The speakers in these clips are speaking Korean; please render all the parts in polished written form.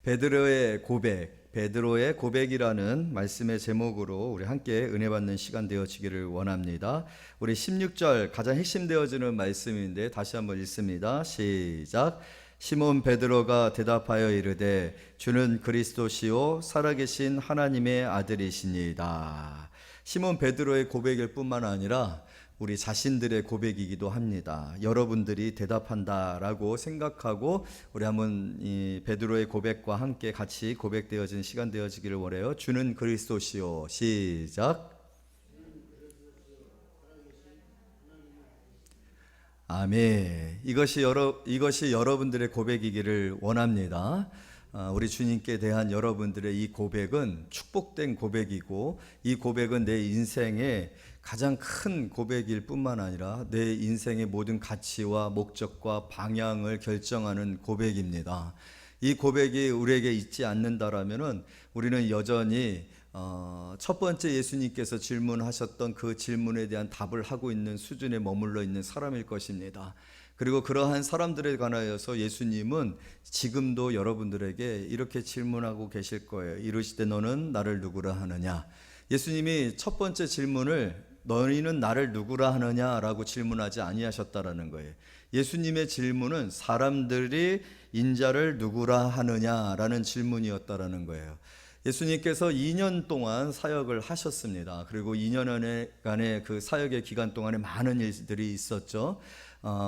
베드로의 고백, 베드로의 고백이라는 말씀의 제목으로 우리 함께 은혜 받는 시간 되어지기를 원합니다. 우리 16절 가장 핵심 되어지는 말씀인데 다시 한번 읽습니다. 시작. 시몬 베드로가 대답하여 이르되 주는 그리스도시요 살아계신 하나님의 아들이시니이다. 시몬 베드로의 고백일 뿐만 아니라 우리 자신들의 고백이기도 합니다. 여러분들이 대답한다라고 생각하고 우리 한번 이 베드로의 고백과 함께 같이 고백되어진 시간 되어지기를 원해요. 주는 그리스도시요. 시작. 아멘. 이것이 여러분들의 고백이기를 원합니다. 우리 주님께 대한 여러분들의 이 고백은 축복된 고백이고, 이 고백은 내 인생의 가장 큰 고백일 뿐만 아니라 내 인생의 모든 가치와 목적과 방향을 결정하는 고백입니다. 이 고백이 우리에게 있지 않는다라면은 우리는 여전히 첫 번째 예수님께서 질문하셨던 그 질문에 대한 답을 하고 있는 수준에 머물러 있는 사람일 것입니다. 그리고 그러한 사람들에 관하여서 예수님은 지금도 여러분들에게 이렇게 질문하고 계실 거예요. 이르시되 너는 나를 누구라 하느냐. 예수님이 첫 번째 질문을 너희는 나를 누구라 하느냐라고 질문하지 아니하셨다라는 거예요. 예수님의 질문은 사람들이 인자를 누구라 하느냐라는 질문이었다라는 거예요. 예수님께서 2년 동안 사역을 하셨습니다. 그리고 2년간의 그 사역의 기간 동안에 많은 일들이 있었죠.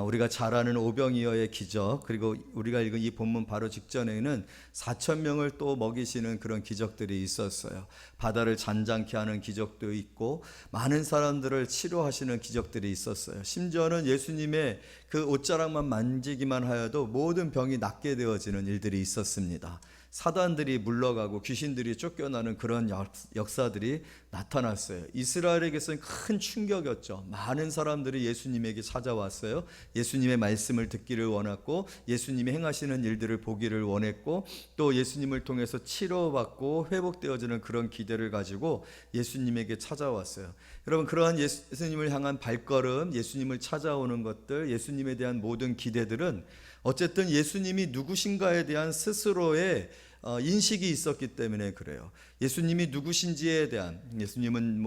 우리가 잘 아는 오병이어의 기적, 그리고 우리가 읽은 이 본문 바로 직전에는 4,000명을 또 먹이시는 그런 기적들이 있었어요. 바다를 잔잔케 하는 기적도 있고 많은 사람들을 치료하시는 기적들이 있었어요. 심지어는 예수님의 그 옷자락만 만지기만 하여도 모든 병이 낫게 되어지는 일들이 있었습니다. 사단들이 물러가고 귀신들이 쫓겨나는 그런 역사들이 나타났어요. 이스라엘에게서는 큰 충격이었죠. 많은 사람들이 예수님에게 찾아왔어요. 예수님의 말씀을 듣기를 원했고 예수님이 행하시는 일들을 보기를 원했고 또 예수님을 통해서 치료받고 회복되어지는 그런 기대를 가지고 예수님에게 찾아왔어요. 여러분, 그러한 예수님을 향한 발걸음, 예수님을 찾아오는 것들, 예수님에 대한 모든 기대들은 어쨌든 예수님이 누구신가에 대한 스스로의 인식이 있었기 때문에 그래요. 예수님이 누구신지에 대한, 예수님은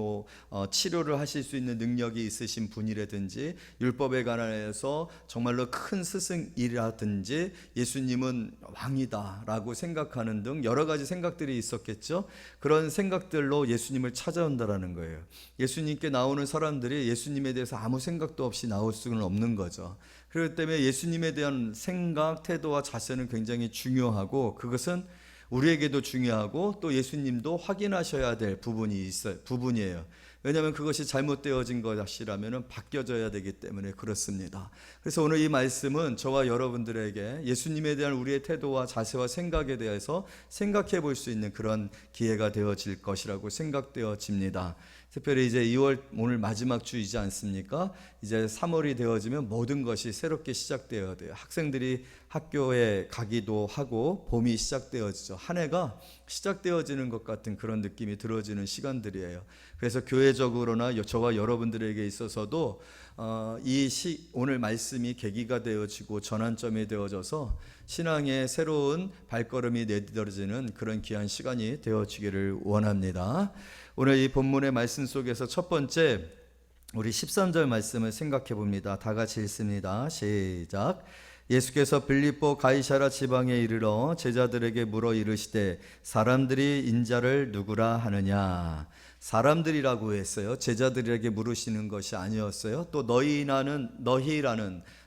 치료를 하실 수 있는 능력이 있으신 분이라든지 율법에 관해서 정말로 큰 스승이라든지 예수님은 왕이다라고 생각하는 등 여러 가지 생각들이 있었겠죠. 그런 생각들로 예수님을 찾아온다라는 거예요. 예수님께 나오는 사람들이 예수님에 대해서 아무 생각도 없이 나올 수는 없는 거죠. 그렇기 때문에 예수님에 대한 생각, 태도와 자세는 굉장히 중요하고 그것은 우리에게도 중요하고 또 예수님도 확인하셔야 될 부분이에요. 왜냐하면 그것이 잘못되어진 것이라면 바뀌어져야 되기 때문에 그렇습니다. 그래서 오늘 이 말씀은 저와 여러분들에게 예수님에 대한 우리의 태도와 자세와 생각에 대해서 생각해 볼 수 있는 그런 기회가 되어질 것이라고 생각되어집니다. 특별히 이제 2월 오늘 마지막 주이지 않습니까? 이제 3월이 되어지면 모든 것이 새롭게 시작되어야 돼요. 학생들이 학교에 가기도 하고 봄이 시작되어지죠. 한 해가 시작되어지는 것 같은 그런 느낌이 들어지는 시간들이에요. 그래서 교회적으로나 저와 여러분들에게 있어서도 오늘 말씀이 계기가 되어지고 전환점이 되어져서 신앙의 새로운 발걸음이 내딛어지는 그런 귀한 시간이 되어지기를 원합니다. 오늘 이 본문의 말씀 속에서 첫 번째 우리 13절 말씀을 생각해 봅니다. 다 같이 읽습니다. 시작. 예수께서 빌립보 가이사랴 지방에 이르러 제자들에게 물어 이르시되 사람들이 인자를 누구라 하느냐. 사람들이라고 했어요. 제자들에게 물으시는 것이 아니었어요. 또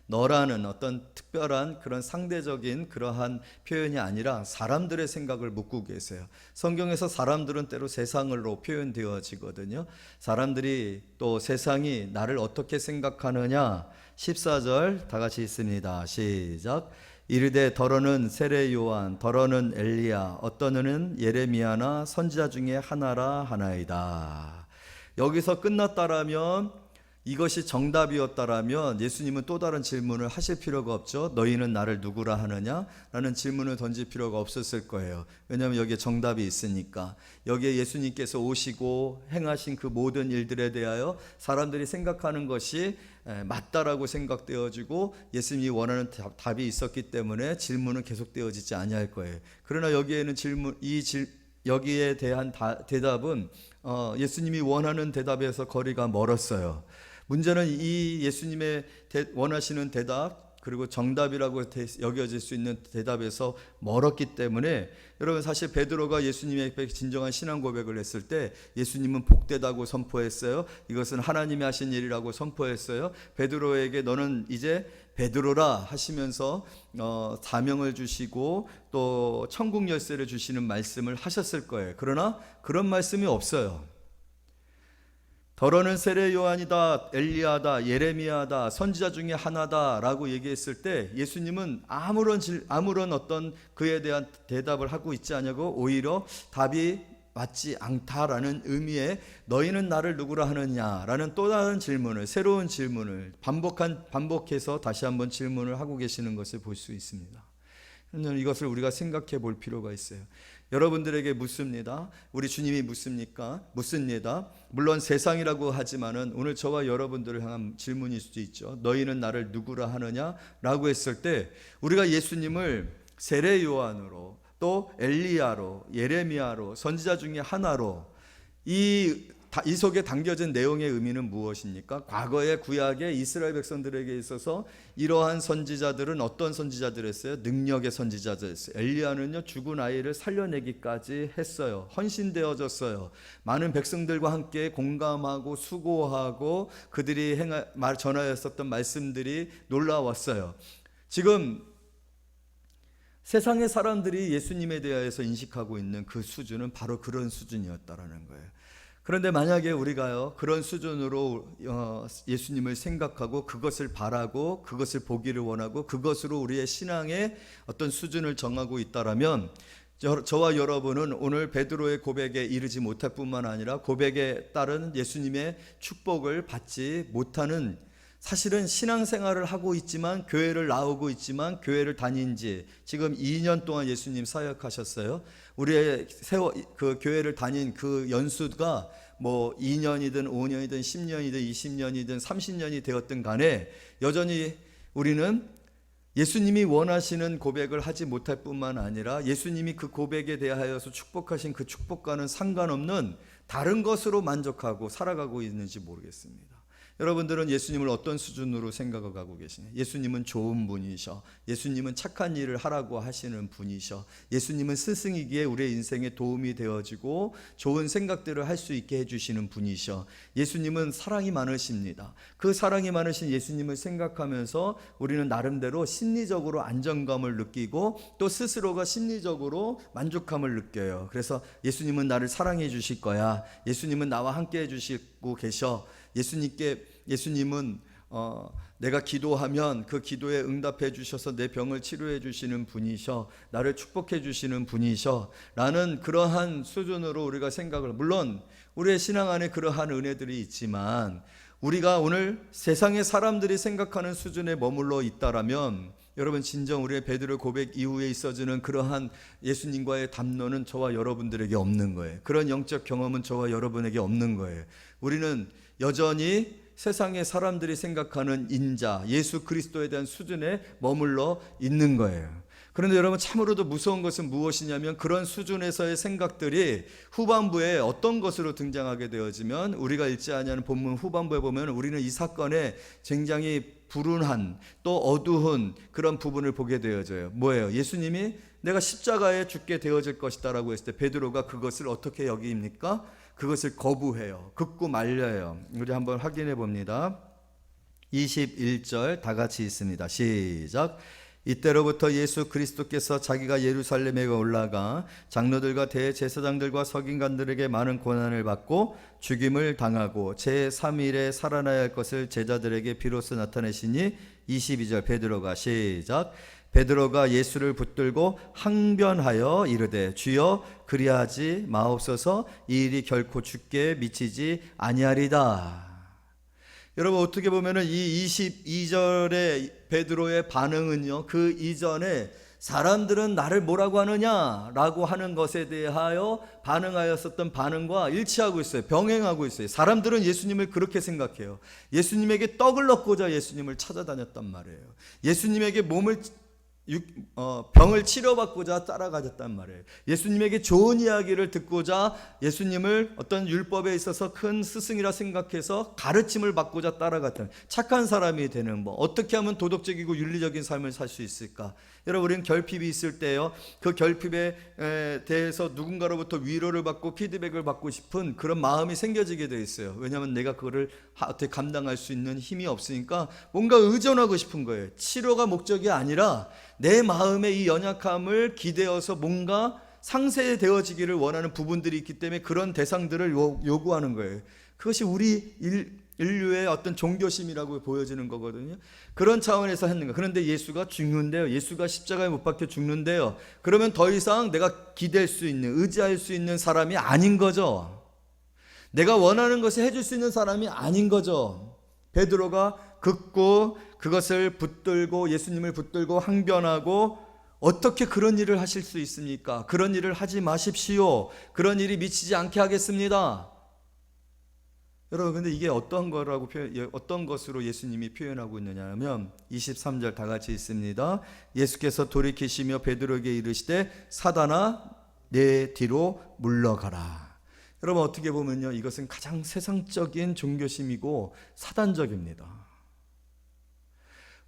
너라는 어떤 특별한 그런 상대적인 그러한 표현이 아니라 사람들의 생각을 묻고 계세요. 성경에서 사람들은 때로 세상으로 표현되어지거든요. 사람들이 또 세상이 나를 어떻게 생각하느냐. 14절 다 같이 있습니다. 시작. 이르되 더러는 세례 요한, 더러는 엘리야, 어떠는 예레미야나 선지자 중에 하나라 하나이다. 여기서 끝났다라면 이것이 정답이었다라면 예수님은 또 다른 질문을 하실 필요가 없죠. 너희는 나를 누구라 하느냐? 라는 질문을 던질 필요가 없었을 거예요. 왜냐하면 여기에 정답이 있으니까. 여기에 예수님께서 오시고 행하신 그 모든 일들에 대하여 사람들이 생각하는 것이 맞다라고 생각되어지고 예수님이 원하는 답이 있었기 때문에 질문은 계속되어지지 아니할 거예요. 그러나 여기에는 여기에 대한 대답은 예수님이 원하는 대답에서 거리가 멀었어요. 문제는 이 예수님의 원하시는 대답 그리고 정답이라고 여겨질 수 있는 대답에서 멀었기 때문에 여러분 사실 베드로가 예수님에게 진정한 신앙 고백을 했을 때 예수님은 복되다고 선포했어요. 이것은 하나님이 하신 일이라고 선포했어요. 베드로에게 너는 이제 베드로라 하시면서 사명을 주시고 또 천국 열쇠를 주시는 말씀을 하셨을 거예요. 그러나 그런 말씀이 없어요. 더러는 세례 요한이다, 엘리야다, 예레미야다, 선지자 중에 하나다 라고 얘기했을 때 예수님은 아무런 어떤 그에 대한 대답을 하고 있지 않냐고 오히려 답이 맞지 않다라는 의미의 너희는 나를 누구라 하느냐라는 또 다른 질문을 새로운 질문을 반복해서 다시 한번 질문을 하고 계시는 것을 볼 수 있습니다. 이것을 우리가 생각해 볼 필요가 있어요. 여러분들에게 묻습니다. 우리 주님이 묻습니까? 묻습니다. 물론 세상이라고 하지만은 오늘 저와 여러분들을 향한 질문일 수도 있죠. 너희는 나를 누구라 하느냐? 라고 했을 때 우리가 예수님을 세례 요한으로 또 엘리야로 예레미야로 선지자 중에 하나로 이 속에 담겨진 내용의 의미는 무엇입니까? 과거의 구약의 이스라엘 백성들에게 있어서 이러한 선지자들은 어떤 선지자들이었어요? 능력의 선지자들이었어요. 엘리야는요 죽은 아이를 살려내기까지 했어요. 헌신되어졌어요. 많은 백성들과 함께 공감하고 수고하고 그들이 전하였었던 말씀들이 놀라웠어요. 지금 세상의 사람들이 예수님에 대해서 인식하고 있는 그 수준은 바로 그런 수준이었다라는 거예요. 그런데 만약에 우리가요 그런 수준으로 예수님을 생각하고 그것을 바라고 그것을 보기를 원하고 그것으로 우리의 신앙의 어떤 수준을 정하고 있다라면 저와 여러분은 오늘 베드로의 고백에 이르지 못할 뿐만 아니라 고백에 따른 예수님의 축복을 받지 못하는 사실은 신앙생활을 하고 있지만 교회를 나오고 있지만 교회를 다닌 지 지금 2년 동안 예수님 사역하셨어요. 우리의 그 교회를 다닌 그 연수가 뭐 2년이든 5년이든 10년이든 20년이든 30년이 되었든 간에 여전히 우리는 예수님이 원하시는 고백을 하지 못할 뿐만 아니라 예수님이 그 고백에 대하여서 축복하신 그 축복과는 상관없는 다른 것으로 만족하고 살아가고 있는지 모르겠습니다. 여러분들은 예수님을 어떤 수준으로 생각하고 계시나요? 예수님은 좋은 분이셔. 예수님은 착한 일을 하라고 하시는 분이셔. 예수님은 스승이기에 우리의 인생에 도움이 되어지고 좋은 생각들을 할 수 있게 해주시는 분이셔. 예수님은 사랑이 많으십니다. 그 사랑이 많으신 예수님을 생각하면서 우리는 나름대로 심리적으로 안정감을 느끼고 또 스스로가 심리적으로 만족감을 느껴요. 그래서 예수님은 나를 사랑해 주실 거야. 예수님은 나와 함께 해주시고 계셔. 예수님은 내가 기도하면 그 기도에 응답해 주셔서 내 병을 치료해 주시는 분이셔. 나를 축복해 주시는 분이셔. 라는 그러한 수준으로 우리가 생각을, 물론 우리의 신앙 안에 그러한 은혜들이 있지만 우리가 오늘 세상의 사람들이 생각하는 수준에 머물러 있다라면 여러분 진정 우리의 베드로 고백 이후에 있어지는 그러한 예수님과의 담론은 저와 여러분들에게 없는 거예요. 그런 영적 경험은 저와 여러분에게 없는 거예요. 우리는 여전히 세상의 사람들이 생각하는 인자 예수 그리스도에 대한 수준에 머물러 있는 거예요. 그런데 여러분 참으로도 무서운 것은 무엇이냐면 그런 수준에서의 생각들이 후반부에 어떤 것으로 등장하게 되어지면 우리가 읽지 아니하는 본문 후반부에 보면 우리는 이 사건에 굉장히 불운한 또 어두운 그런 부분을 보게 되어져요. 뭐예요? 예수님이 내가 십자가에 죽게 되어질 것이다 라고 했을 때 베드로가 그것을 어떻게 여깁니까? 그것을 거부해요. 긋고 말려요. 우리 한번 확인해 봅니다. 21절 다 같이 있습니다. 시작. 이때로부터 예수 그리스도께서 자기가 예루살렘에 올라가 장로들과 대제사장들과 서기관들에게 많은 고난을 받고 죽임을 당하고 제3일에 살아나야 할 것을 제자들에게 비로소 나타내시니 22절 베드로가 시작. 베드로가 예수를 붙들고 항변하여 이르되 주여 그리하지 마옵소서 이 일이 결코 죽게 미치지 아니하리다. 여러분 어떻게 보면은 이 22절의 베드로의 반응은요, 그 이전에 사람들은 나를 뭐라고 하느냐라고 하는 것에 대하여 반응하였었던 반응과 일치하고 있어요. 병행하고 있어요. 사람들은 예수님을 그렇게 생각해요. 예수님에게 떡을 얻고자 예수님을 찾아다녔단 말이에요. 예수님에게 병을 치료받고자 따라가졌단 말이에요. 예수님에게 좋은 이야기를 듣고자 예수님을 어떤 율법에 있어서 큰 스승이라 생각해서 가르침을 받고자 따라갔던 착한 사람이 되는, 어떻게 하면 도덕적이고 윤리적인 삶을 살 수 있을까? 여러분, 우리는 결핍이 있을 때요, 그 결핍에 대해서 누군가로부터 위로를 받고 피드백을 받고 싶은 그런 마음이 생겨지게 되어 있어요. 왜냐하면 내가 그거를 어떻게 감당할 수 있는 힘이 없으니까 뭔가 의존하고 싶은 거예요. 치료가 목적이 아니라 내 마음의 이 연약함을 기대어서 뭔가 상쇄되어지기를 원하는 부분들이 있기 때문에 그런 대상들을 요구하는 거예요. 그것이 우리 인류의 어떤 종교심이라고 보여지는 거거든요. 그런 차원에서 했는 거예요. 그런데 예수가 죽는데요, 예수가 십자가에 못 박혀 죽는데요, 그러면 더 이상 내가 기댈 수 있는, 의지할 수 있는 사람이 아닌 거죠. 내가 원하는 것을 해줄 수 있는 사람이 아닌 거죠. 베드로가 긋고 그것을 붙들고 예수님을 붙들고 항변하고, 어떻게 그런 일을 하실 수 있습니까? 그런 일을 하지 마십시오. 그런 일이 미치지 않게 하겠습니다. 여러분, 근데 이게 어떤 것으로 예수님이 표현하고 있느냐 하면 23절 다 같이 있습니다. 예수께서 돌이키시며 베드로에게 이르시되 사단아 내 뒤로 물러가라. 여러분, 어떻게 보면요, 이것은 가장 세상적인 종교심이고 사단적입니다.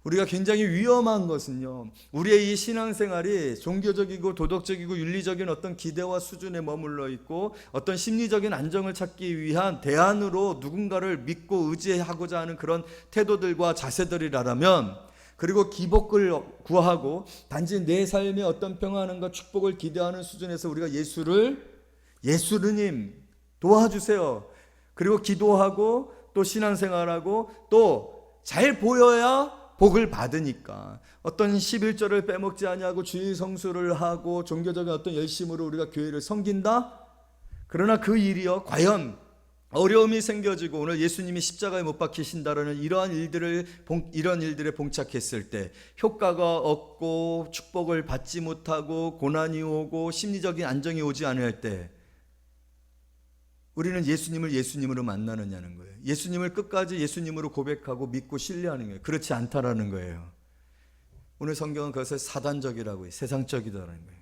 우리가 굉장히 위험한 것은요, 우리의 이 신앙생활이 종교적이고 도덕적이고 윤리적인 어떤 기대와 수준에 머물러 있고 어떤 심리적인 안정을 찾기 위한 대안으로 누군가를 믿고 의지하고자 하는 그런 태도들과 자세들이라면, 그리고 기복을 구하고 단지 내 삶에 어떤 평안함과 축복을 기대하는 수준에서 우리가 예수님 도와주세요, 그리고 기도하고 또 신앙생활하고 또 잘 보여야 복을 받으니까 어떤 11조를 빼먹지 아니하고 주일 성수를 하고 종교적인 어떤 열심으로 우리가 교회를 섬긴다? 그러나 그 일이요, 과연 어려움이 생겨지고 오늘 예수님이 십자가에 못 박히신다라는 이런 일들에 봉착했을 때 효과가 없고 축복을 받지 못하고 고난이 오고 심리적인 안정이 오지 않을 때 우리는 예수님을 예수님으로 만나느냐는 거예요. 예수님을 끝까지 예수님으로 고백하고 믿고 신뢰하는 거예요. 그렇지 않다라는 거예요. 오늘 성경은 그것을 사단적이라고 해요. 세상적이다라는 거예요.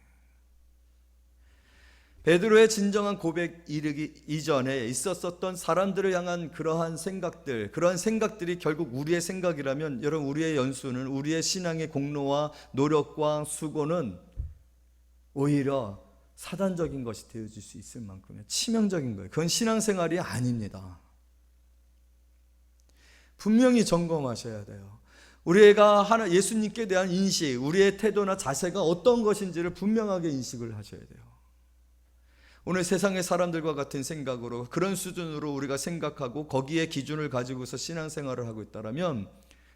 베드로의 진정한 고백 이르기 이전에 있었었던 사람들을 향한 그러한 생각들이 결국 우리의 생각이라면, 여러분, 우리의 연수는, 우리의 신앙의 공로와 노력과 수고는 오히려 사단적인 것이 되어질 수 있을 만큼의 치명적인 거예요. 그건 신앙생활이 아닙니다. 분명히 점검하셔야 돼요. 우리가 예수님께 대한 인식, 우리의 태도나 자세가 어떤 것인지를 분명하게 인식을 하셔야 돼요. 오늘 세상의 사람들과 같은 생각으로, 그런 수준으로 우리가 생각하고 거기에 기준을 가지고서 신앙생활을 하고 있다면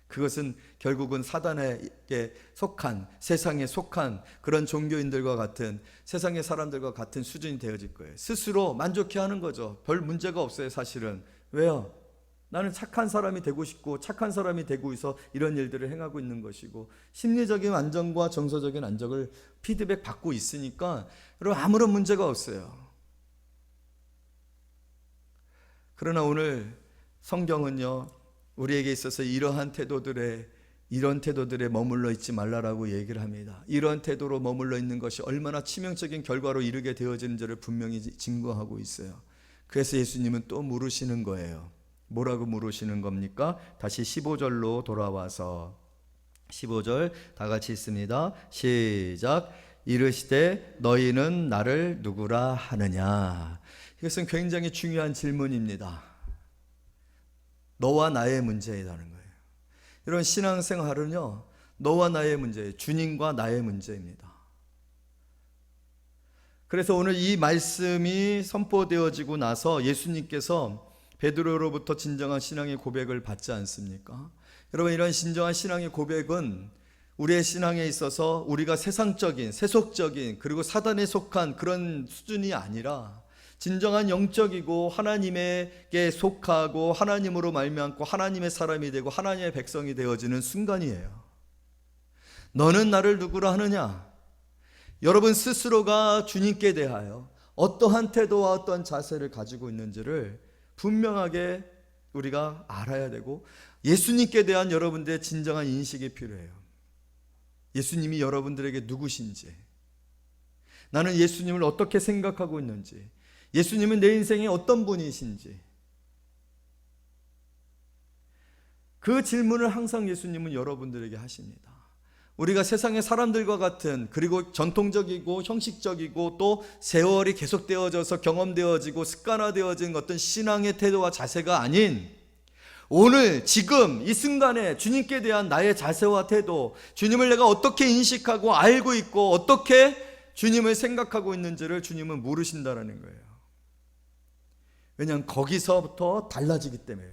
그것은 결국은 사단에게 속한, 세상에 속한 그런 종교인들과 같은, 세상의 사람들과 같은 수준이 되어질 거예요. 스스로 만족해하는 거죠. 별 문제가 없어요, 사실은. 왜요? 나는 착한 사람이 되고 싶고 착한 사람이 되고 있어 이런 일들을 행하고 있는 것이고, 심리적인 안정과 정서적인 안정을 피드백 받고 있으니까 여러분 아무런 문제가 없어요. 그러나 오늘 성경은요, 우리에게 있어서 이런 태도들에 머물러 있지 말라라고 얘기를 합니다. 이런 태도로 머물러 있는 것이 얼마나 치명적인 결과로 이르게 되어지는지를 분명히 증거하고 있어요. 그래서 예수님은 또 물으시는 거예요. 뭐라고 물으시는 겁니까? 다시 15절로 돌아와서 15절 다 같이 있습니다. 시작. 이르시되 너희는 나를 누구라 하느냐. 이것은 굉장히 중요한 질문입니다. 너와 나의 문제라는 거예요. 이런 신앙생활은요, 너와 나의 문제예요. 주님과 나의 문제입니다. 그래서 오늘 이 말씀이 선포되어지고 나서 예수님께서 베드로로부터 진정한 신앙의 고백을 받지 않습니까? 여러분, 이런 진정한 신앙의 고백은 우리의 신앙에 있어서 우리가 세상적인, 세속적인, 그리고 사단에 속한 그런 수준이 아니라 진정한 영적이고 하나님에게 속하고 하나님으로 말미암고 하나님의 사람이 되고 하나님의 백성이 되어지는 순간이에요. 너는 나를 누구라 하느냐? 여러분 스스로가 주님께 대하여 어떠한 태도와 어떠한 자세를 가지고 있는지를 분명하게 우리가 알아야 되고, 예수님께 대한 여러분들의 진정한 인식이 필요해요. 예수님이 여러분들에게 누구신지, 나는 예수님을 어떻게 생각하고 있는지, 예수님은 내 인생에 어떤 분이신지, 그 질문을 항상 예수님은 여러분들에게 하십니다. 우리가 세상의 사람들과 같은, 그리고 전통적이고 형식적이고 또 세월이 계속되어져서 경험되어지고 습관화되어진 어떤 신앙의 태도와 자세가 아닌, 오늘 지금 이 순간에 주님께 대한 나의 자세와 태도, 주님을 내가 어떻게 인식하고 알고 있고 어떻게 주님을 생각하고 있는지를 주님은 모르신다라는 거예요. 왜냐하면 거기서부터 달라지기 때문에,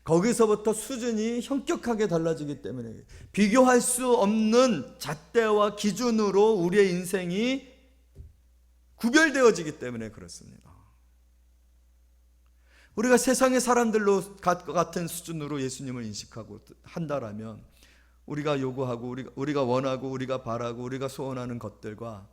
거기서부터 수준이 현격하게 달라지기 때문에, 비교할 수 없는 잣대와 기준으로 우리의 인생이 구별되어지기 때문에 그렇습니다. 우리가 세상의 사람들로 같은 수준으로 예수님을 인식하고 한다라면, 우리가 요구하고 우리가 원하고 우리가 바라고 우리가 소원하는 것들과,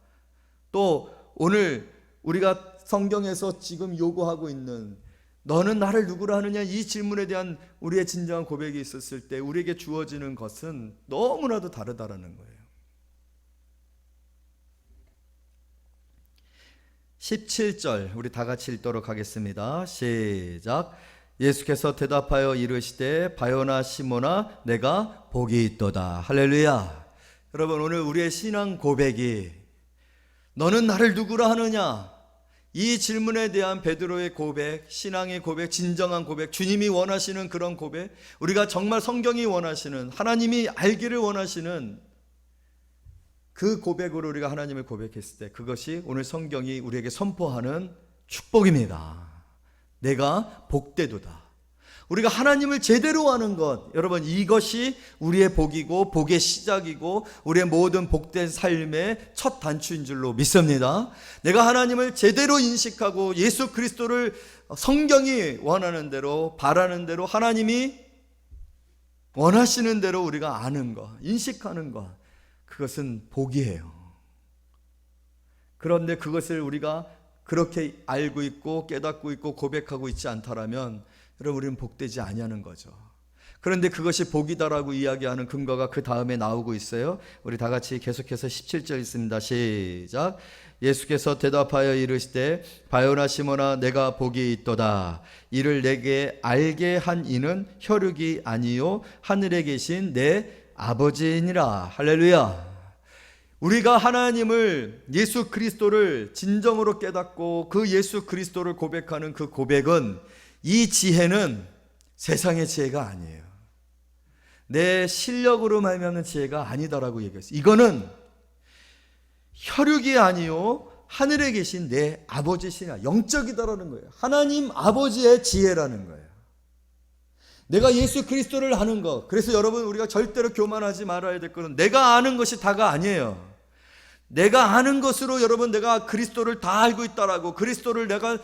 또 오늘 우리가 성경에서 지금 요구하고 있는 너는 나를 누구라 하느냐, 이 질문에 대한 우리의 진정한 고백이 있었을 때 우리에게 주어지는 것은 너무나도 다르다라는 거예요. 17절 우리 다 같이 읽도록 하겠습니다. 시작. 예수께서 대답하여 이르시되 바요나 시몬아 내가 복이 있도다. 할렐루야. 여러분, 오늘 우리의 신앙 고백이 너는 나를 누구라 하느냐, 이 질문에 대한 베드로의 고백, 신앙의 고백, 진정한 고백, 주님이 원하시는 그런 고백, 우리가 정말 성경이 원하시는, 하나님이 알기를 원하시는 그 고백으로 우리가 하나님을 고백했을 때, 그것이 오늘 성경이 우리에게 선포하는 축복입니다. 내가 복되도다. 우리가 하나님을 제대로 아는 것, 여러분, 이것이 우리의 복이고 복의 시작이고 우리의 모든 복된 삶의 첫 단추인 줄로 믿습니다. 내가 하나님을 제대로 인식하고 예수 그리스도를 성경이 원하는 대로, 바라는 대로, 하나님이 원하시는 대로 우리가 아는 것, 인식하는 것, 그것은 복이에요. 그런데 그것을 우리가 그렇게 알고 있고 깨닫고 있고 고백하고 있지 않다라면, 여러분, 우리는 복되지 아니하는 거죠. 그런데 그것이 복이다라고 이야기하는 근거가 그 다음에 나오고 있어요. 우리 다 같이 계속해서 17절 있습니다. 시작. 예수께서 대답하여 이르시되 바요나 시몬아 내가 복이 있도다. 이를 내게 알게 한 이는 혈육이 아니요 하늘에 계신 내 아버지니라. 할렐루야. 우리가 하나님을, 예수 그리스도를 진정으로 깨닫고 그 예수 그리스도를 고백하는 그 고백은, 이 지혜는 세상의 지혜가 아니에요. 내 실력으로 말미암는 지혜가 아니다라고 얘기했어요. 이거는 혈육이 아니요 하늘에 계신 내 아버지시나, 영적이다라는 거예요. 하나님 아버지의 지혜라는 거예요. 내가 예수 그리스도를 아는 것. 그래서 여러분, 우리가 절대로 교만하지 말아야 될 것은 내가 아는 것이 다가 아니에요. 내가 아는 것으로 여러분, 내가 그리스도를 다 알고 있다라고, 그리스도를 내가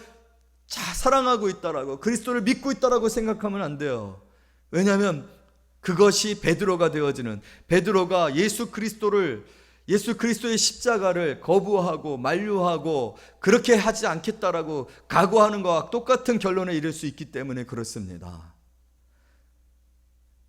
사랑하고 있다라고, 그리스도를 믿고 있다라고 생각하면 안 돼요. 왜냐하면 그것이 베드로가 되어지는, 베드로가 예수 그리스도의 십자가를 거부하고 만류하고 그렇게 하지 않겠다라고 각오하는 것과 똑같은 결론에 이를 수 있기 때문에 그렇습니다.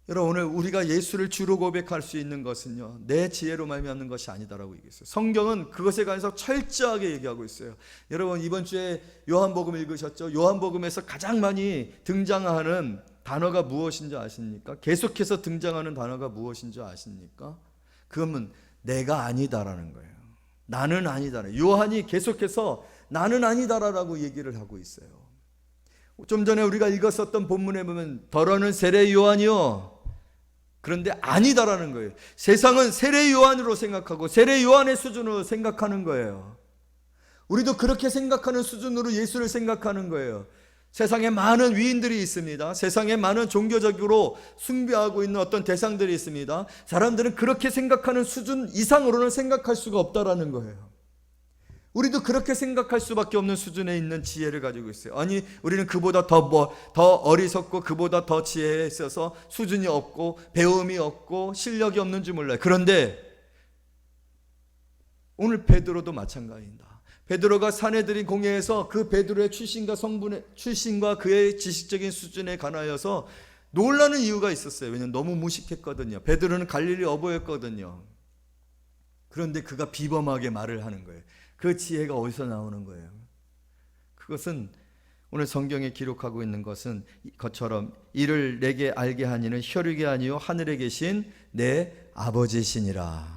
여러분, 오늘 우리가 예수를 주로 고백할 수 있는 것은요, 내 지혜로 말미암는 것이 아니다라고 얘기했어요. 성경은 그것에 관해서 철저하게 얘기하고 있어요. 여러분, 이번 주에 요한복음 읽으셨죠? 요한복음에서 가장 많이 등장하는 단어가 무엇인지 아십니까? 계속해서 등장하는 단어가 무엇인지 아십니까? 그러면 내가 아니다라는 거예요. 나는 아니다. 요한이 계속해서 나는 아니다라고 얘기를 하고 있어요. 좀 전에 우리가 읽었었던 본문에 보면 더러는 세례 요한이요, 그런데 아니다라는 거예요. 세상은 세례 요한으로 생각하고 세례 요한의 수준으로 생각하는 거예요. 우리도 그렇게 생각하는 수준으로 예수를 생각하는 거예요. 세상에 많은 위인들이 있습니다. 세상에 많은 종교적으로 숭배하고 있는 어떤 대상들이 있습니다. 사람들은 그렇게 생각하는 수준 이상으로는 생각할 수가 없다라는 거예요. 우리도 그렇게 생각할 수밖에 없는 수준에 있는 지혜를 가지고 있어요. 아니, 우리는 그보다 더 어리석고 그보다 더 지혜에 있어서 수준이 없고 배움이 없고 실력이 없는 줄 몰라요. 그런데 오늘 베드로도 마찬가지입니다. 베드로가 사내들인 공회에서 그 베드로의 출신과 그의 지식적인 수준에 관하여서 놀라는 이유가 있었어요. 왜냐하면 너무 무식했거든요. 베드로는 갈릴리 어부였거든요. 그런데 그가 비범하게 말을 하는 거예요. 그 지혜가 어디서 나오는 거예요? 그것은 오늘 성경에 기록하고 있는 것처럼 이를 내게 알게 하니는 혈육이 아니요 하늘에 계신 내 아버지시니라.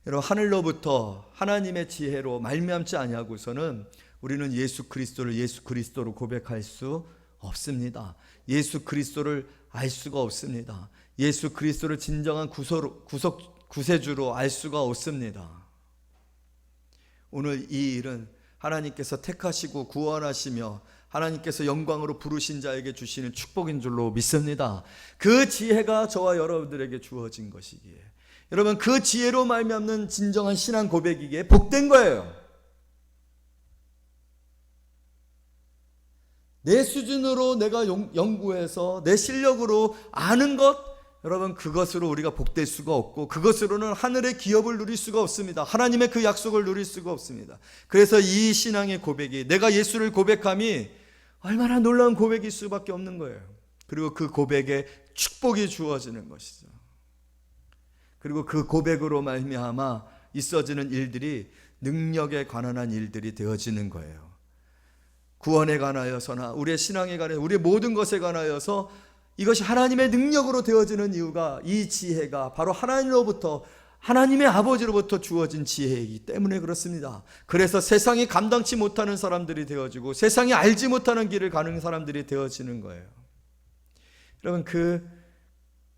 여러분, 하늘로부터 하나님의 지혜로 말미암지 아니하고서는 우리는 예수 그리스도로 고백할 수 없습니다. 예수 그리스도를 알 수가 없습니다. 예수 그리스도를 진정한 구세주로 알 수가 없습니다. 오늘 이 일은 하나님께서 택하시고 구원하시며 하나님께서 영광으로 부르신 자에게 주시는 축복인 줄로 믿습니다. 그 지혜가 저와 여러분들에게 주어진 것이기에, 여러분, 그 지혜로 말미암는 진정한 신앙 고백이기에 복된 거예요. 내 수준으로 내가 연구해서 내 실력으로 아는 것, 여러분, 그것으로 우리가 복될 수가 없고 그것으로는 하늘의 기업을 누릴 수가 없습니다. 하나님의 그 약속을 누릴 수가 없습니다. 그래서 이 신앙의 고백이, 내가 예수를 고백함이 얼마나 놀라운 고백일 수밖에 없는 거예요. 그리고 그 고백에 축복이 주어지는 것이죠. 그리고 그 고백으로 말미암아 있어지는 일들이 능력에 관한 일들이 되어지는 거예요. 구원에 관하여서나 우리의 신앙에 관하여 우리의 모든 것에 관하여서 이것이 하나님의 능력으로 되어지는 이유가, 이 지혜가 바로 하나님로부터, 하나님의 아버지로부터 주어진 지혜이기 때문에 그렇습니다. 그래서 세상이 감당치 못하는 사람들이 되어지고 세상이 알지 못하는 길을 가는 사람들이 되어지는 거예요. 여러분, 그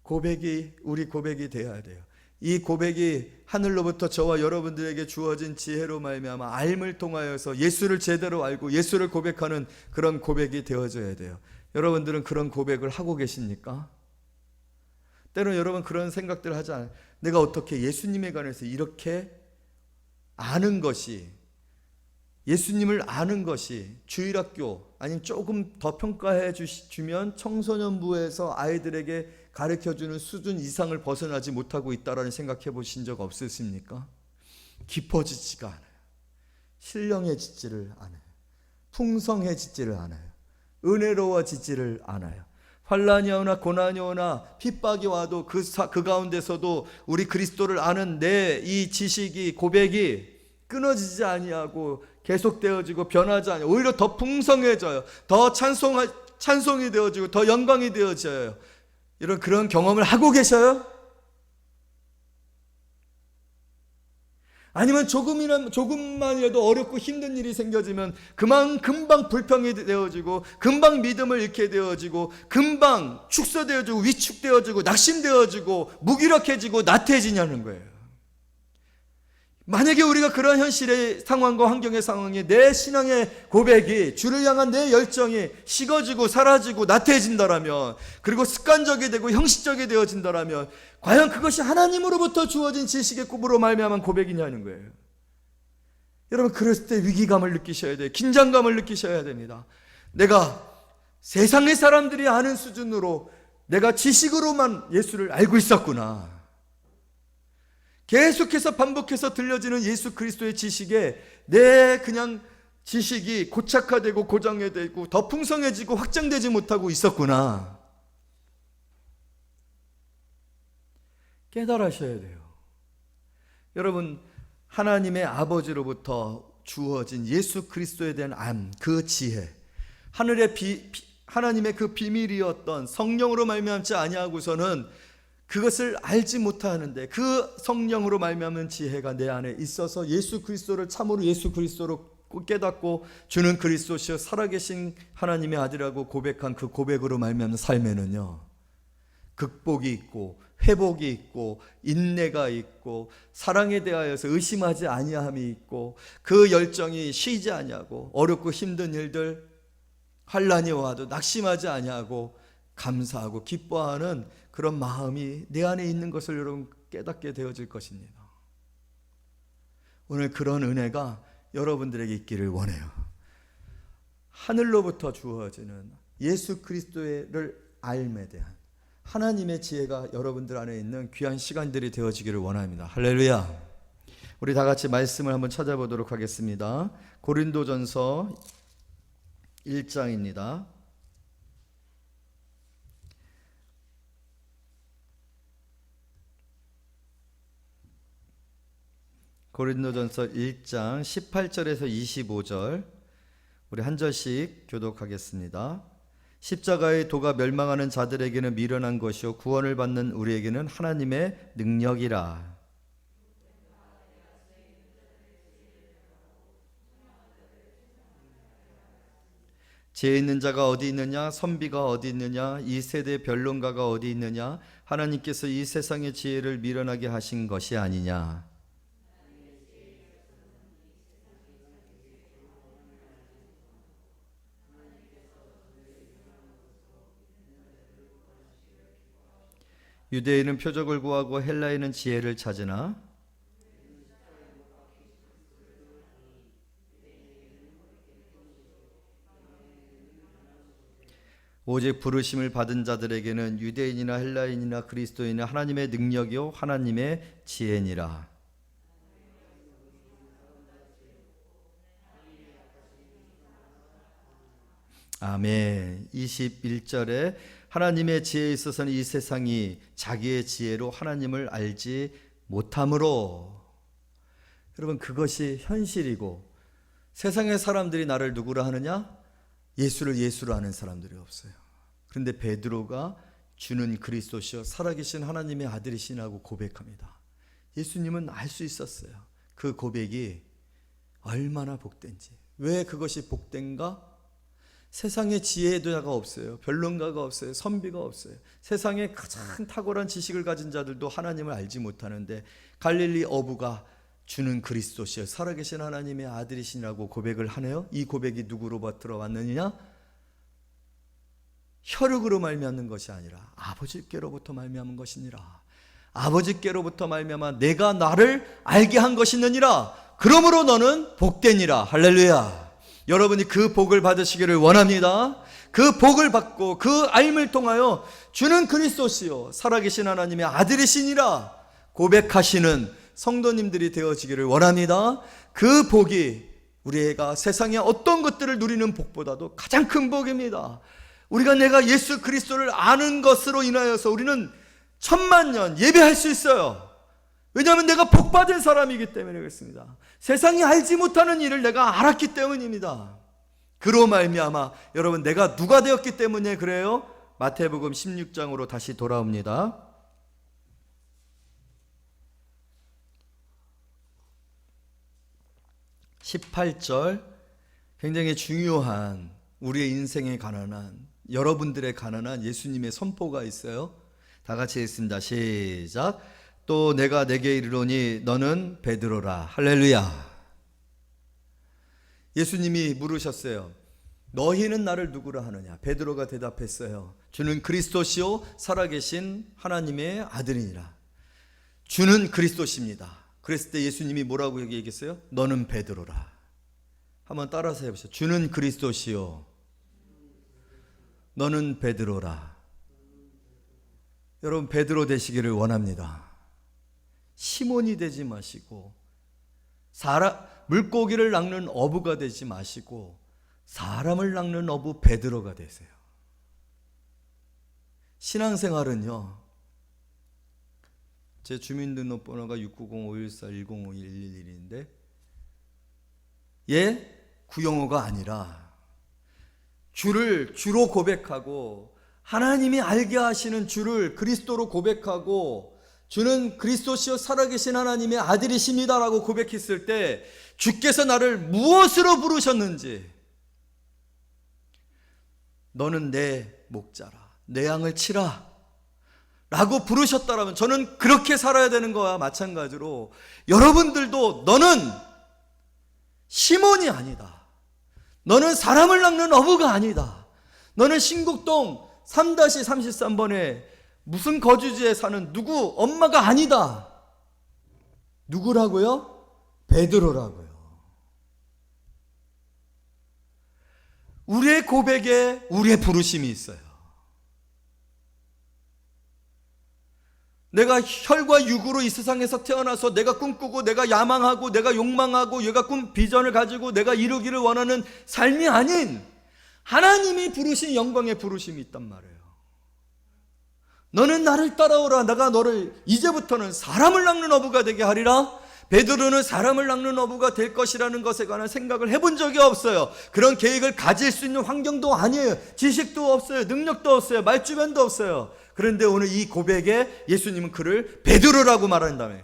고백이 우리 고백이 되어야 돼요. 이 고백이 하늘로부터 저와 여러분들에게 주어진 지혜로 말미암아 알을 통하여서 예수를 제대로 알고 예수를 고백하는 그런 고백이 되어져야 돼요. 여러분들은 그런 고백을 하고 계십니까? 때로 여러분 그런 생각들을 하지 않아요? 내가 어떻게 예수님에 관해서 이렇게 아는 것이, 예수님을 아는 것이 주일학교 아니면 조금 더 평가해 주면 청소년부에서 아이들에게 가르쳐주는 수준 이상을 벗어나지 못하고 있다라는 생각해 보신 적 없으십니까? 깊어지지가 않아요. 신령해지지를 않아요. 풍성해지지를 않아요. 은혜로워지지를 않아요. 환난이 오나 고난이 오나 핍박이 와도 그 가운데서도 우리 그리스도를 아는 내 이 지식이, 고백이 끊어지지 아니하고 계속되어지고 변하지 아니하고 오히려 더 풍성해져요. 더 찬송이 되어지고 더 영광이 되어져요. 이런 그런 경험을 하고 계셔요? 아니면 조금만이라도 어렵고 힘든 일이 생겨지면 금방 불평이 되어지고 금방 믿음을 잃게 되어지고 금방 축소되어지고 위축되어지고 낙심되어지고 무기력해지고 나태해지냐는 거예요. 만약에 우리가 그런 현실의 상황과 환경의 상황에 내 신앙의 고백이, 주를 향한 내 열정이 식어지고 사라지고 나태해진다라면, 그리고 습관적이 되고 형식적이 되어진다라면 과연 그것이 하나님으로부터 주어진 지식의 꿈으로 말미암은 고백이냐는 거예요. 여러분, 그랬을 때 위기감을 느끼셔야 돼요. 긴장감을 느끼셔야 됩니다. 내가 세상의 사람들이 아는 수준으로 내가 지식으로만 예수를 알고 있었구나. 계속해서 반복해서 들려지는 예수 그리스도의 지식에 내 그냥 지식이 고착화되고 고정되고 더 풍성해지고 확장되지 못하고 있었구나. 깨달으셔야 돼요. 여러분, 하나님의 아버지로부터 주어진 예수 그리스도에 대한 그 지혜, 하나님의 그 비밀이었던 성령으로 말미암지 아니하고서는 그것을 알지 못하는데, 그 성령으로 말미암은 지혜가 내 안에 있어서 예수 그리스도를 참으로 예수 그리스도로 깨닫고 주는 그리스도시여 살아계신 하나님의 아들이라고 고백한 그 고백으로 말미암는 삶에는요, 극복이 있고 회복이 있고 인내가 있고 사랑에 대하여서 의심하지 아니함이 있고 그 열정이 쉬지 아니하고 어렵고 힘든 일들 환난이 와도 낙심하지 아니하고 감사하고 기뻐하는 그런 마음이 내 안에 있는 것을 여러분 깨닫게 되어질 것입니다. 오늘 그런 은혜가 여러분들에게 있기를 원해요. 하늘로부터 주어지는 예수 그리스도를 알매 대한 하나님의 지혜가 여러분들 안에 있는 귀한 시간들이 되어지기를 원합니다. 할렐루야. 우리 다 같이 말씀을 한번 찾아보도록 하겠습니다. 고린도전서 1장입니다. 고린도전서 1장 18절에서 25절 우리 한 절씩 교독하겠습니다. 십자가의 도가 멸망하는 자들에게는 미련한 것이요 구원을 받는 우리에게는 하나님의 능력이라. 지혜 있는 자가 어디 있느냐? 선비가 어디 있느냐? 이 세대의 변론가가 어디 있느냐? 하나님께서 이 세상의 지혜를 미련하게 하신 것이 아니냐? 유대인은 표적을 구하고 헬라인은 지혜를 찾으나 오직 부르심을 받은 자들에게는 유대인이나 헬라인이나 그리스도인이나 하나님의 능력이요 하나님의 지혜니라. 아멘. 21절에 하나님의 지혜에 있어서는 이 세상이 자기의 지혜로 하나님을 알지 못함으로. 여러분, 그것이 현실이고 세상의 사람들이 나를 누구라 하느냐? 예수를 예수로 아는 사람들이 없어요. 그런데 베드로가 주는 그리스도시요 살아계신 하나님의 아들이시라고 고백합니다. 예수님은 알 수 있었어요. 그 고백이 얼마나 복된지. 왜 그것이 복된가? 세상에 지혜자가 없어요. 변론가가 없어요. 선비가 없어요. 세상에 가장 탁월한 지식을 가진 자들도 하나님을 알지 못하는데 갈릴리 어부가 주는 그리스도시여 살아계신 하나님의 아들이시라고 고백을 하네요. 이 고백이 누구로부터 왔느냐? 혈육으로 말미암는 것이 아니라 아버지께로부터 말미암은 것이니라. 아버지께로부터 말미암아 내가 나를 알게 한 것이느니라. 그러므로 너는 복되니라. 할렐루야. 여러분이 그 복을 받으시기를 원합니다. 그 복을 받고 그 알을 통하여 주는 그리스도시요 살아계신 하나님의 아들이시니라 고백하시는 성도님들이 되어지기를 원합니다. 그 복이 우리가 세상의 어떤 것들을 누리는 복보다도 가장 큰 복입니다. 우리가 내가 예수 그리스도를 아는 것으로 인하여서 우리는 천만년 예배할 수 있어요. 왜냐하면 내가 복받은 사람이기 때문에 그렇습니다. 세상이 알지 못하는 일을 내가 알았기 때문입니다. 그로 말미암아 여러분 내가 누가 되었기 때문에 그래요? 마태복음 16장으로 다시 돌아옵니다. 18절 굉장히 중요한 우리의 인생에 관한 여러분들에 관한 예수님의 선포가 있어요. 다 같이 읽습니다. 시작. 또 내가 내게 이르노니 너는 베드로라. 할렐루야. 예수님이 물으셨어요. 너희는 나를 누구라 하느냐? 베드로가 대답했어요. 주는 그리스도시요 살아계신 하나님의 아들이니라. 주는 그리스도십니다. 그랬을 때 예수님이 뭐라고 얘기했어요? 너는 베드로라. 한번 따라서 해보세요. 주는 그리스도시요 너는 베드로라. 여러분 베드로 되시기를 원합니다. 시몬이 되지 마시고 물고기를 낚는 어부가 되지 마시고 사람을 낚는 어부 베드로가 되세요. 신앙생활은요, 제 주민등록번호가 690-514-105111인데 구영호가 아니라 주를 주로 고백하고 하나님이 알게 하시는 주를 그리스도로 고백하고 주는 그리스도시요 살아계신 하나님의 아들이십니다라고 고백했을 때 주께서 나를 무엇으로 부르셨는지, 너는 내 목자라, 내 양을 치라 라고 부르셨다라면 저는 그렇게 살아야 되는 거와 마찬가지로 여러분들도 너는 시몬이 아니다, 너는 사람을 낚는 어부가 아니다, 너는 신곡동 3-33번에 무슨 거주지에 사는 누구 엄마가 아니다. 누구라고요? 베드로라고요. 우리의 고백에 우리의 부르심이 있어요. 내가 혈과 육으로 이 세상에서 태어나서 내가 꿈꾸고 내가 야망하고 내가 욕망하고 내가 비전을 가지고 내가 이루기를 원하는 삶이 아닌 하나님이 부르신 영광의 부르심이 있단 말이에요. 너는 나를 따라오라. 내가 너를 이제부터는 사람을 낚는 어부가 되게 하리라. 베드로는 사람을 낚는 어부가 될 것이라는 것에 관한 생각을 해본 적이 없어요. 그런 계획을 가질 수 있는 환경도 아니에요. 지식도 없어요. 능력도 없어요. 말주변도 없어요. 그런데 오늘 이 고백에 예수님은 그를 베드로라고 말한다며.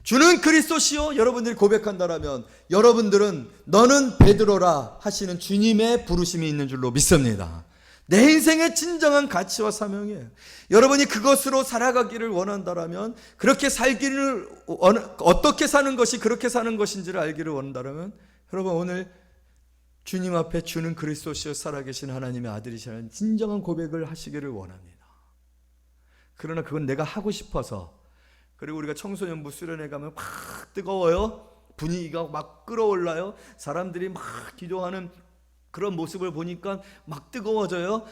주는 그리스도시요. 여러분들이 고백한다라면 여러분들은 너는 베드로라 하시는 주님의 부르심이 있는 줄로 믿습니다. 내 인생의 진정한 가치와 사명이에요. 여러분이 그것으로 살아가기를 원한다라면, 그렇게 살기를 어떻게 사는 것이 그렇게 사는 것인지를 알기를 원한다라면, 여러분 오늘 주님 앞에 주는 그리스도시여 살아계신 하나님의 아들이시라는 진정한 고백을 하시기를 원합니다. 그러나 그건 내가 하고 싶어서, 그리고 우리가 청소년부 수련회 가면 막 뜨거워요. 분위기가 막 끌어올라요. 사람들이 막 기도하는 그런 모습을 보니까 막 뜨거워져요.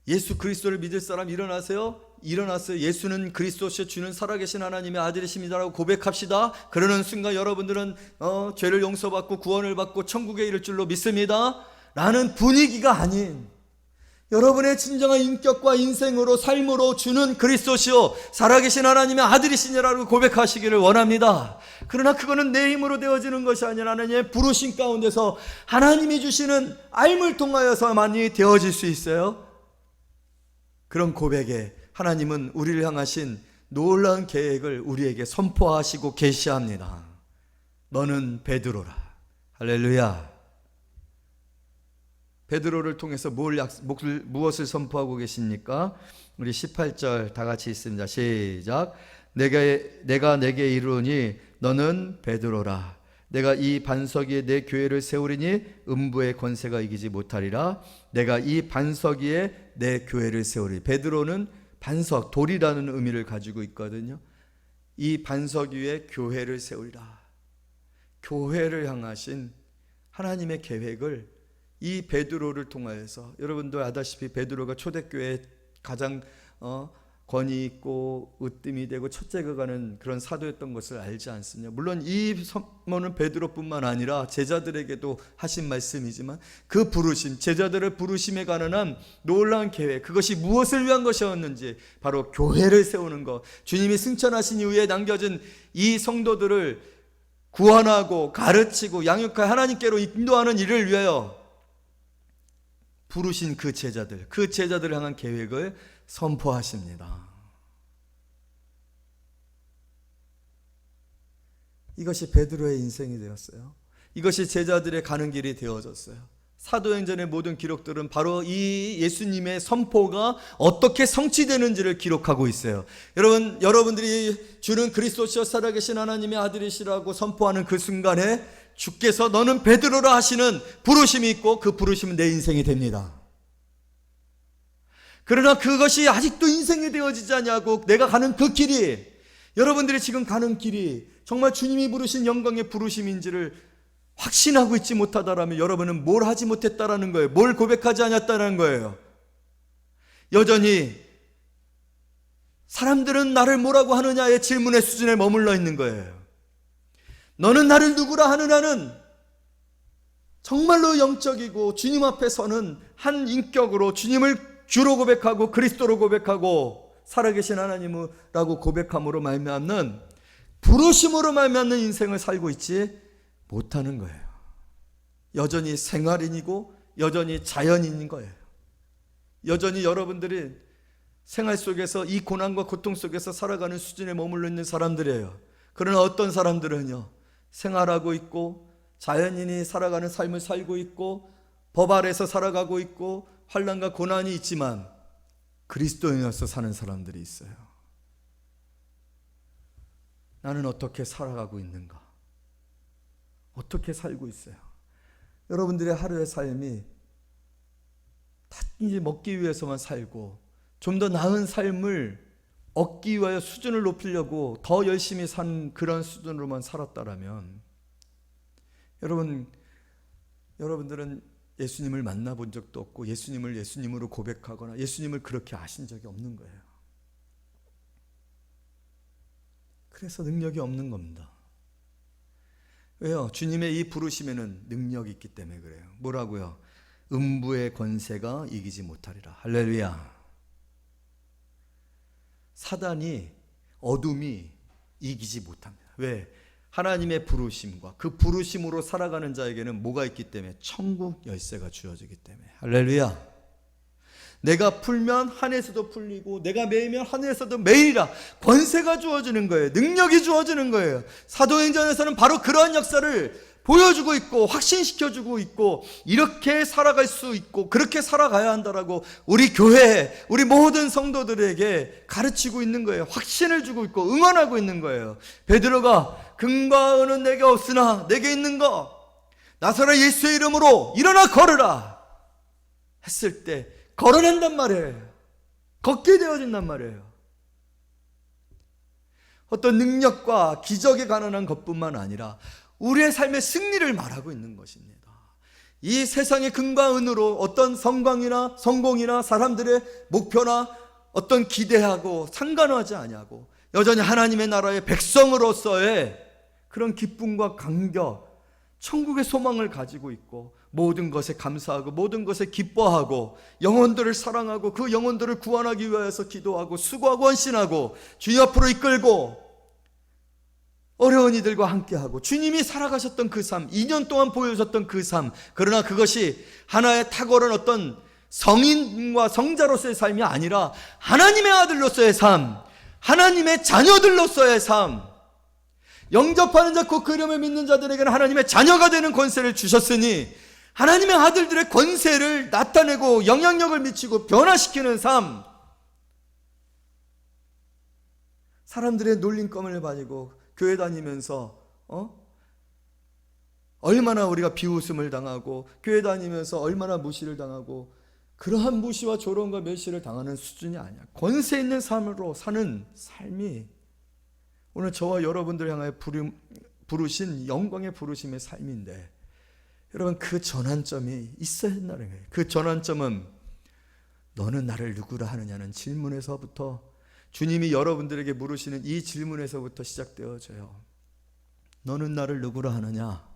예수 그리스도를 믿을 사람 일어나세요. 일어났어요. 예수는 그리스도시여 주는 살아계신 하나님의 아들이십니다라고 고백합시다. 그러는 순간 여러분들은 죄를 용서받고 구원을 받고 천국에 이를 줄로 믿습니다 라는 분위기가 아닌, 여러분의 진정한 인격과 인생으로 삶으로 주는 그리스도시요 살아계신 하나님의 아들이시냐라고 고백하시기를 원합니다. 그러나 그거는 내 힘으로 되어지는 것이 아니라 하나님의 부르심 가운데서 하나님이 주시는 알물 통하여서만이 되어질 수 있어요. 그런 고백에 하나님은 우리를 향하신 놀라운 계획을 우리에게 선포하시고 계시합니다. 너는 베드로라. 할렐루야. 베드로를 통해서 무엇을 선포하고 계십니까? 우리 18절 다 같이 있습니다. 시작. 내가 내게 이르노니 너는 베드로라. 내가 이 반석 위에 내 교회를 세우리니 음부의 권세가 이기지 못하리라. 내가 이 반석 위에 내 교회를 세우리. 베드로는 반석, 돌이라는 의미를 가지고 있거든요. 이 반석 위에 교회를 세우리라. 교회를 향하신 하나님의 계획을 이 베드로를 통하여서, 여러분도 아다시피 베드로가 초대교회에 가장 권위 있고 으뜸이 되고 첫째가 가는 그런 사도였던 것을 알지 않습니까? 물론 이 선포는 베드로뿐만 아니라 제자들에게도 하신 말씀이지만, 그 부르심, 제자들의 부르심에 관한 놀라운 계획, 그것이 무엇을 위한 것이었는지, 바로 교회를 세우는 것, 주님이 승천하신 이후에 남겨진 이 성도들을 구원하고 가르치고 양육하여 하나님께로 인도하는 일을 위하여 부르신 그 제자들을 향한 계획을 선포하십니다. 이것이 베드로의 인생이 되었어요. 이것이 제자들의 가는 길이 되어졌어요. 사도행전의 모든 기록들은 바로 이 예수님의 선포가 어떻게 성취되는지를 기록하고 있어요. 여러분들이 주는 그리스도시여 살아계신 하나님의 아들이시라고 선포하는 그 순간에 주께서 너는 베드로라 하시는 부르심이 있고, 그 부르심은 내 인생이 됩니다. 그러나 그것이 아직도 인생이 되어지지 않냐고, 내가 가는 그 길이, 여러분들이 지금 가는 길이 정말 주님이 부르신 영광의 부르심인지를 확신하고 있지 못하다라면 여러분은 뭘 하지 못했다라는 거예요. 뭘 고백하지 않았다는 거예요. 여전히 사람들은 나를 뭐라고 하느냐의 질문의 수준에 머물러 있는 거예요. 너는 나를 누구라 하느냐는 정말로 영적이고 주님 앞에 서는 한 인격으로 주님을 주로 고백하고 그리스도로 고백하고 살아계신 하나님이라고 고백함으로 말미암는, 부르심으로 말미암는 인생을 살고 있지 못하는 거예요. 여전히 생활인이고 여전히 자연인인 거예요. 여전히 여러분들이 생활 속에서 이 고난과 고통 속에서 살아가는 수준에 머물러 있는 사람들이에요. 그러나 어떤 사람들은요, 생활하고 있고 자연인이 살아가는 삶을 살고 있고 법 아래서 살아가고 있고 환난과 고난이 있지만 그리스도인으로서 사는 사람들이 있어요. 나는 어떻게 살아가고 있는가? 어떻게 살고 있어요? 여러분들의 하루의 삶이 단지 먹기 위해서만 살고 좀 더 나은 삶을 얻기 위하여 수준을 높이려고 더 열심히 산 그런 수준으로만 살았다라면, 여러분들은 예수님을 만나본 적도 없고 예수님을 예수님으로 고백하거나 예수님을 그렇게 아신 적이 없는 거예요. 그래서 능력이 없는 겁니다. 왜요? 주님의 이 부르심에는 능력이 있기 때문에 그래요. 뭐라고요? 음부의 권세가 이기지 못하리라. 할렐루야. 사단이, 어둠이 이기지 못합니다. 왜? 하나님의 부르심과 그 부르심으로 살아가는 자에게는 뭐가 있기 때문에? 천국 열쇠가 주어지기 때문에. 할렐루야. 내가 풀면 하늘에서도 풀리고 내가 매이면 하늘에서도 매이라. 권세가 주어지는 거예요. 능력이 주어지는 거예요. 사도행전에서는 바로 그러한 역사를 보여주고 있고 확신시켜주고 있고 이렇게 살아갈 수 있고 그렇게 살아가야 한다라고 우리 교회, 우리 모든 성도들에게 가르치고 있는 거예요. 확신을 주고 있고 응원하고 있는 거예요. 베드로가 금과 은은 내게 없으나 내게 있는 거 나사렛 예수의 이름으로 일어나 걸으라 했을 때 걸어낸단 말이에요. 걷게 되어진단 말이에요. 어떤 능력과 기적에 관한 것뿐만 아니라 우리의 삶의 승리를 말하고 있는 것입니다. 이 세상의 금과 은으로 어떤 성광이나 성공이나 사람들의 목표나 어떤 기대하고 상관하지 아니하고 여전히 하나님의 나라의 백성으로서의 그런 기쁨과 감격, 천국의 소망을 가지고 있고 모든 것에 감사하고 모든 것에 기뻐하고 영혼들을 사랑하고 그 영혼들을 구원하기 위해서 기도하고 수고하고 헌신하고 주님 앞으로 이끌고 어려운 이들과 함께하고 주님이 살아가셨던 그 삶, 2년 동안 보여주셨던 그 삶, 그러나 그것이 하나의 탁월한 어떤 성인과 성자로서의 삶이 아니라 하나님의 아들로서의 삶, 하나님의 자녀들로서의 삶, 영접하는 자 곧 그 이름을 믿는 자들에게는 하나님의 자녀가 되는 권세를 주셨으니 하나님의 아들들의 권세를 나타내고 영향력을 미치고 변화시키는 삶, 사람들의 놀림감을 가지고 교회 다니면서 얼마나 우리가 비웃음을 당하고 교회 다니면서 얼마나 무시를 당하고 그러한 무시와 조롱과 멸시를 당하는 수준이 아니야. 권세 있는 삶으로 사는 삶이 오늘 저와 여러분들 향하여 부르신 영광의 부르심의 삶인데 여러분 그 전환점이 있어야 된다는 거예요. 그 전환점은 너는 나를 누구라 하느냐는 질문에서부터 주님이 여러분들에게 물으시는 이 질문에서부터 시작되어져요. 너는 나를 누구라 하느냐?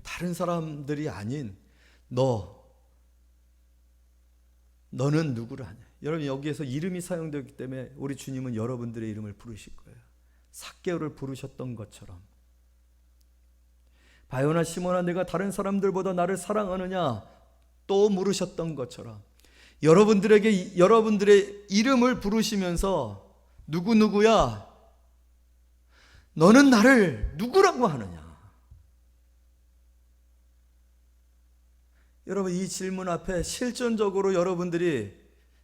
다른 사람들이 아닌 너는 누구라 하냐? 여러분 여기에서 이름이 사용되기 때문에 우리 주님은 여러분들의 이름을 부르실 거예요. 삭개오를 부르셨던 것처럼. 바요나 시몬아 내가 다른 사람들보다 나를 사랑하느냐? 또 물으셨던 것처럼 여러분들에게 여러분들의 이름을 부르시면서 누구누구야? 너는 나를 누구라고 하느냐? 여러분 이 질문 앞에 실존적으로 여러분들이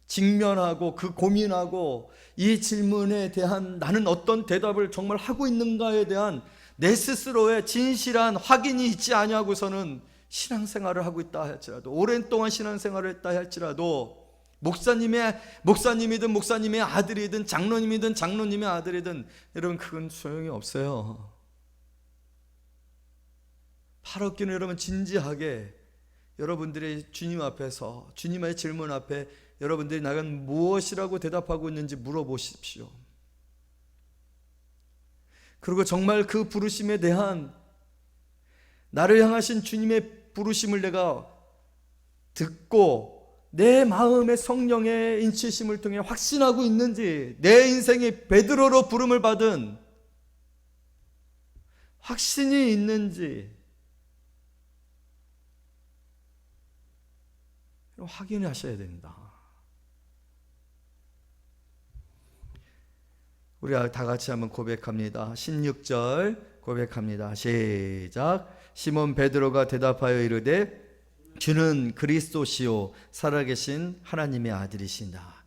직면하고 그 고민하고 이 질문에 대한 나는 어떤 대답을 정말 하고 있는가에 대한 내 스스로의 진실한 확인이 있지 아니하고서는 신앙생활을 하고 있다 할지라도 오랜 동안 신앙생활을 했다 할지라도 목사님이든 목사님의 아들이든 장로님이든 장로님의 아들이든 여러분 그건 소용이 없어요. 팔업기는 여러분 진지하게 여러분들의 주님 앞에서 주님의 질문 앞에 여러분들이 나는 무엇이라고 대답하고 있는지 물어보십시오. 그리고 정말 그 부르심에 대한 나를 향하신 주님의 부르심을 내가 듣고 내 마음의 성령의 인치심을 통해 확신하고 있는지 내 인생이 베드로로 부름을 받은 확신이 있는지 확인하셔야 됩니다. 우리 다 같이 한번 고백합니다. 16절 고백합니다. 시작. 시몬 베드로가 대답하여 이르되 주는 그리스도시요 살아계신 하나님의 아들이신다.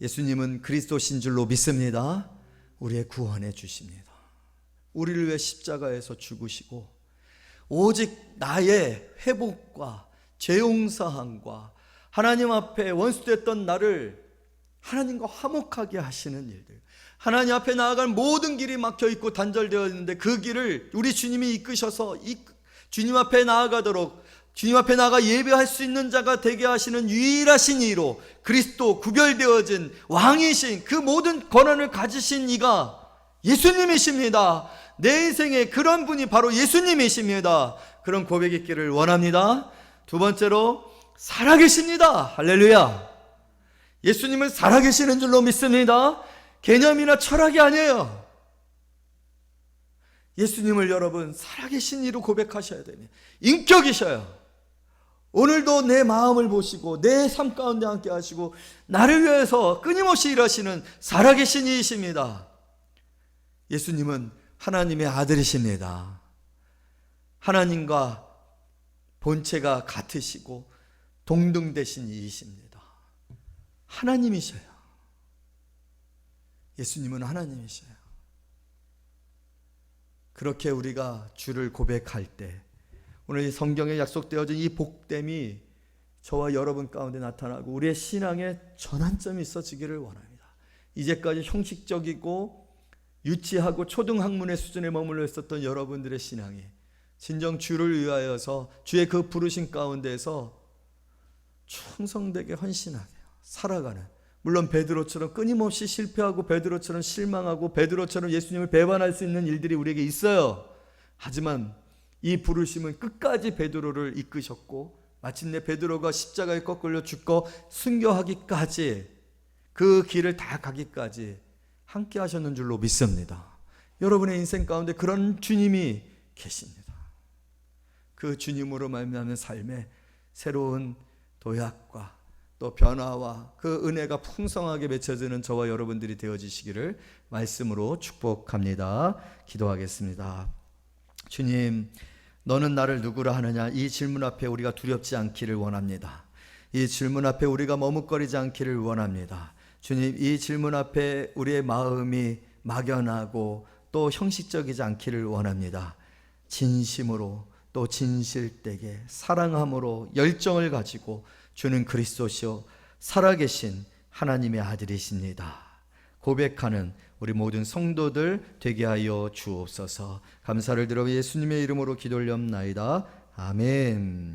예수님은 그리스도신 줄로 믿습니다. 우리의 구원해 주십니다. 우리를 위해 십자가에서 죽으시고 오직 나의 회복과 죄용사함과 하나님 앞에 원수됐던 나를 하나님과 화목하게 하시는 일들, 하나님 앞에 나아갈 모든 길이 막혀있고 단절되어 있는데 그 길을 우리 주님이 이끄셔서 주님 앞에 나아가도록, 주님 앞에 나가 예배할 수 있는 자가 되게 하시는 유일하신 이로 그리스도 구별되어진 왕이신 그 모든 권한을 가지신 이가 예수님이십니다. 내 인생에 그런 분이 바로 예수님이십니다. 그런 고백이 있기를 원합니다. 두 번째로 살아계십니다. 할렐루야. 예수님은 살아계시는 줄로 믿습니다. 개념이나 철학이 아니에요. 예수님을 여러분 살아계신 이로 고백하셔야 됩니다. 인격이셔요. 오늘도 내 마음을 보시고 내 삶 가운데 함께 하시고 나를 위해서 끊임없이 일하시는 살아계신 이이십니다. 예수님은 하나님의 아들이십니다. 하나님과 본체가 같으시고 동등되신 이이십니다. 하나님이셔요. 예수님은 하나님이셔요. 그렇게 우리가 주를 고백할 때 오늘 이 성경에 약속되어진 이 복됨이 저와 여러분 가운데 나타나고 우리의 신앙에 전환점이 있어지기를 원합니다. 이제까지 형식적이고 유치하고 초등학문의 수준에 머물러 있었던 여러분들의 신앙이 진정 주를 위하여서 주의 그 부르심 가운데서 충성되게 헌신하게 살아가는, 물론 베드로처럼 끊임없이 실패하고 베드로처럼 실망하고 베드로처럼 예수님을 배반할 수 있는 일들이 우리에게 있어요. 하지만 이 부르심은 끝까지 베드로를 이끄셨고 마침내 베드로가 십자가에 거꾸려 죽고 순교하기까지 그 길을 다 가기까지 함께 하셨는 줄로 믿습니다. 여러분의 인생 가운데 그런 주님이 계십니다. 그 주님으로 말미암는 삶에 새로운 도약과 또 변화와 그 은혜가 풍성하게 맺혀지는 저와 여러분들이 되어지시기를 말씀으로 축복합니다. 기도하겠습니다. 주님, 너는 나를 누구라 하느냐? 이 질문 앞에 우리가 두렵지 않기를 원합니다. 이 질문 앞에 우리가 머뭇거리지 않기를 원합니다. 주님, 이 질문 앞에 우리의 마음이 막연하고 또 형식적이지 않기를 원합니다. 진심으로 또 진실되게 사랑함으로 열정을 가지고 주는 그리스도시요 살아계신 하나님의 아들이십니다. 고백하는 우리 모든 성도들 되게 하여 주옵소서. 감사를 드려 예수님의 이름으로 기도 올리옵나이다. 아멘.